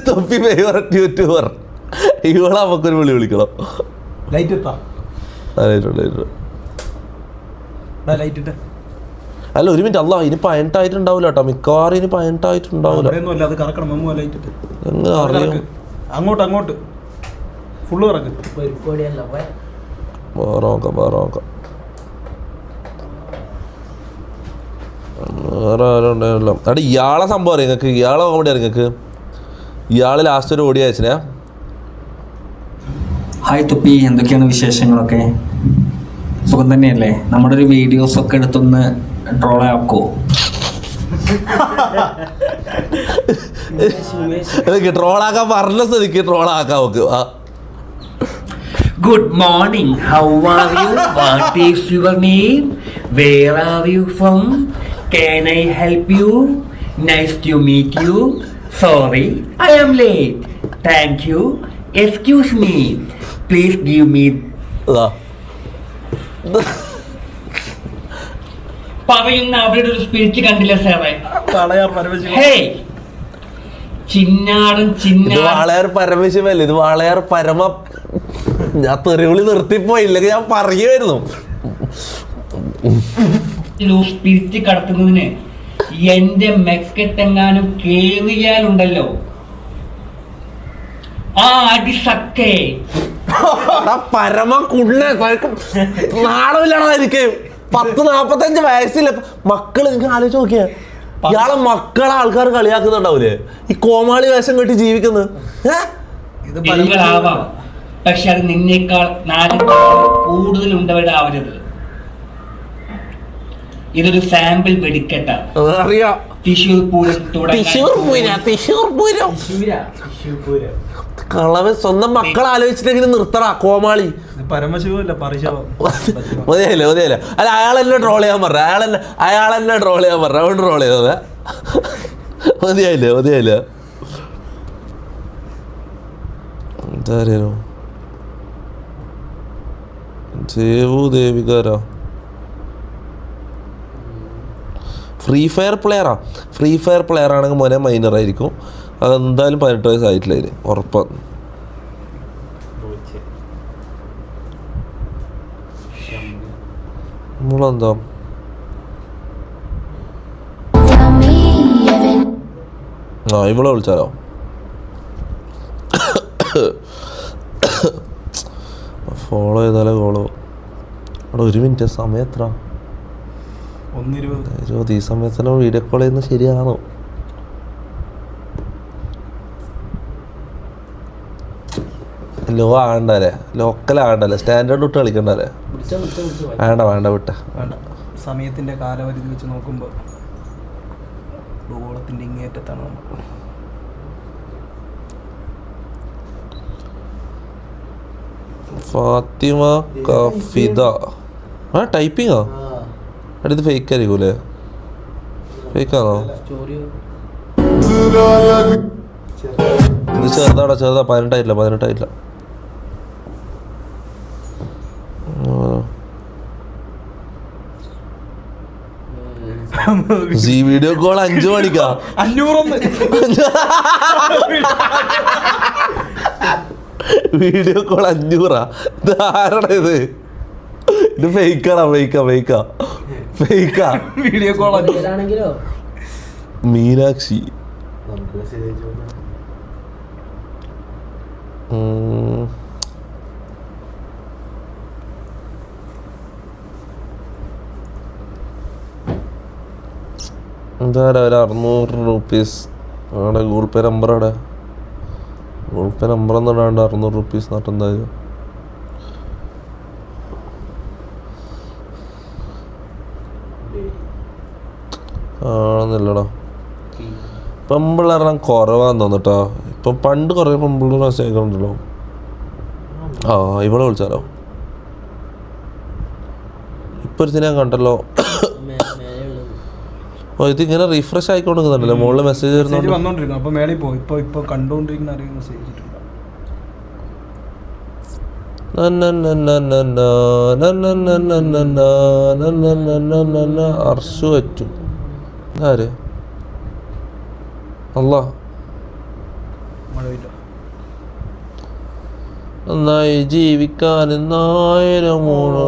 തൊപ്പി favourite YouTuber ഇവളെ നമുക്കൊരു വിളി വിളിക്കണം. അല്ല ഒരു മിനിറ്റ്, അല്ല ഇനി 18 ആയിട്ടുണ്ടാവില്ല കേട്ടോ, മിക്കവാറും ഇനി 18 ആയിട്ടുണ്ടാവില്ല. എങ്ങനെ അറിയാം? അങ്ങോട്ട് അങ്ങോട്ട് ഫുള്ള് കറക്ക്. വേറെ ആരും ഉണ്ടായിരുന്നല്ലോ. അവിടെ ഇയാളെ സംഭവം അറിയാം നിങ്ങൾക്ക്, ഇയാളെ കോമഡി അറിയാം നിങ്ങൾക്ക്. ഇയാള് ലാസ്റ്റ് ഒരു ഓടി അയച്ചിനാ. ഹായ് തുപ്പി, എന്തൊക്കെയാണ് വിശേഷങ്ങളൊക്കെ? സുഖം തന്നെയല്ലേ? നമ്മുടെ ഒരു വീഡിയോസ് ഒക്കെ എടുത്തൊന്ന് ട്രോൾ ആക്കോ? ട്രോളാക്കാൻ പറഞ്ഞ സ്ഥിതിക്ക് ട്രോളാക്കാൻ നോക്ക്. Good morning, how are you? What is your name? Where are you from? Can I help you? Nice to meet you. Sorry, I am late. Thank you. Excuse me. Please give me. പറയുന്ന അവരുടെ ഒരു spirit കണ്ടില്ല സാറേ. Hey ചിന്നാടൻ Walayar പരമശിവല്ലേ ഇത്? വാളയാർ പരമ ഞാൻ തെറിവിളി നിർത്തിപ്പോയില്ലെങ്കിൽ ഞാൻ പറയുമായിരുന്നു. സ്പിരിറ്റ് കടത്തുന്നതിന് എന്റെ മെക്കെട്ടെങ്ങാനും കേറിയാലുണ്ടല്ലോ ആ അടിസക്കേ പരമ കുണ്ണ നാളമില്ലാതായിരിക്കും. 40-45 വയസ്സില്ല മക്കള്. നിങ്ങൾക്ക് ആലോചിച്ച് നോക്കിയാ ഇയാളെ മക്കളെ ആൾക്കാർ കളിയാക്കുന്നുണ്ടാവൂലേ ഈ കോമാളി വേഷം കെട്ടി ജീവിക്കുന്നത്. ആവാം, പക്ഷെ അത് നിന്നേക്കാൾ 4 കൂടുതൽ ഉണ്ടവരുടെ ആവരുത്. ഇതൊരു സാമ്പിൾ വെടിക്കെട്ടാണ്. അറിയാം. തൃശ്ശൂർ പൂരം കളവൻ സ്വന്തം മക്കളെ ആലോചിച്ചിട്ടെങ്കിലും നിർത്തടാ കോമാളി. മതിയായില്ലേ മതിയായില്ലേ? അല്ല അയാളെന്നെ ട്രോൾ ചെയ്യാൻ പറഞ്ഞ, അയാളെന്നെ ട്രോൾ ചെയ്യാൻ പറഞ്ഞ, അതുകൊണ്ട് ട്രോൾ ചെയ്തത്. മതിയായില്ലേ മതിയായില്ലേ? എന്താ അറിയാലോ ദേവു ദേവികാരാ ഫ്രീ ഫയർ പ്ലെയറാ. ഫ്രീ ഫയർ പ്ലെയർ ആണെങ്കിൽ മോനെ മൈനർ ആയിരിക്കും. അതെന്തായാലും 18 വയസ്സായിട്ടില്ല അതിന് ഉറപ്പാണ്. നമ്മളെന്താ ഇവിടെ വിളിച്ചാലോ? ഫോളോ ചെയ്താലോ കോളോ? അവിടെ 1 മിനിറ്റ് സമയം എത്ര? 1:20. ഈ സമയത്ത് വീഡിയോ കോൾ ചെയ്യുന്നത് ശരിയാണോ? ലോ ആകണ്ടല്ലേ, ലോക്കൽ ആകണ്ടല്ലേ, സ്റ്റാൻഡേർഡ് വിട്ട് കളിക്കണ്ടല്ലേ? വേണ്ട വേണ്ട വിട്ട. സമയത്തിന്റെ കാലപരിധി വെച്ച് നോക്കുമ്പോൾ ഭൂഗോളത്തിന്റെ ഇങ്ങേറ്റത്താണ് നമ്മൾ. ഫാത്തിമ കഫിദ ടൈപ്പിങ്ങോ? അടുത്ത് ഫേക്ക് ആയിരിക്കൂലേ? ഫേക്കാണോ? ഇത് ചെറുതാടാ ചെറുതാ, 18 ആയിട്ടില്ല. വീഡിയോ കോൾ 5 മണിക്കാ. 500 വീഡിയോ കോൾ 500. ഇത് ആരാടാ ഇത്? ഇത് ഫേക്കാടാ, ഫേക്കാ. Video call Meenakshi. എന്താ ഒരു 600 rupees അവിടെ ഗൂഗിൾ പേ നമ്പർ. അവിടെ ഗൂഗിൾ പേ നമ്പർ ഒന്നും ഇടാണ്ട് 600 rupees നട്ടെന്തായാലും ആണെന്നില്ലടാ. പെമ്പിള്ളേരെല്ലാം കുറവാന്ന് തോന്നിട്ടോ. ഇപ്പം പണ്ട് കുറേ പെമ്പിള്ളേർ മെസ്സേജ് ഉണ്ടല്ലോ. ആ ഇവിടെ വിളിച്ചാലോ? ഇപ്പൊ ഒരു ഞാൻ കണ്ടല്ലോ. ഇതിങ്ങനെ റീഫ്രഷ് ആയിക്കൊണ്ടിരിക്കുന്നുണ്ടല്ലോ മുകളിൽ മെസ്സേജ് വരുന്നുണ്ട്. അപ്പൊ മേളിൽ പോയി ഇപ്പൊ കണ്ടോണ്ടിരിക്കുന്ന മെസ്സേജ് അർഷു അച്ചു. ആര്? അല്ല മഴ പെയ്ത നന്നായി ജീവിക്കാൻ എന്നായിരം ഊണോ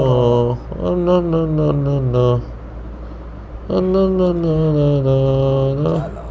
ഹലോ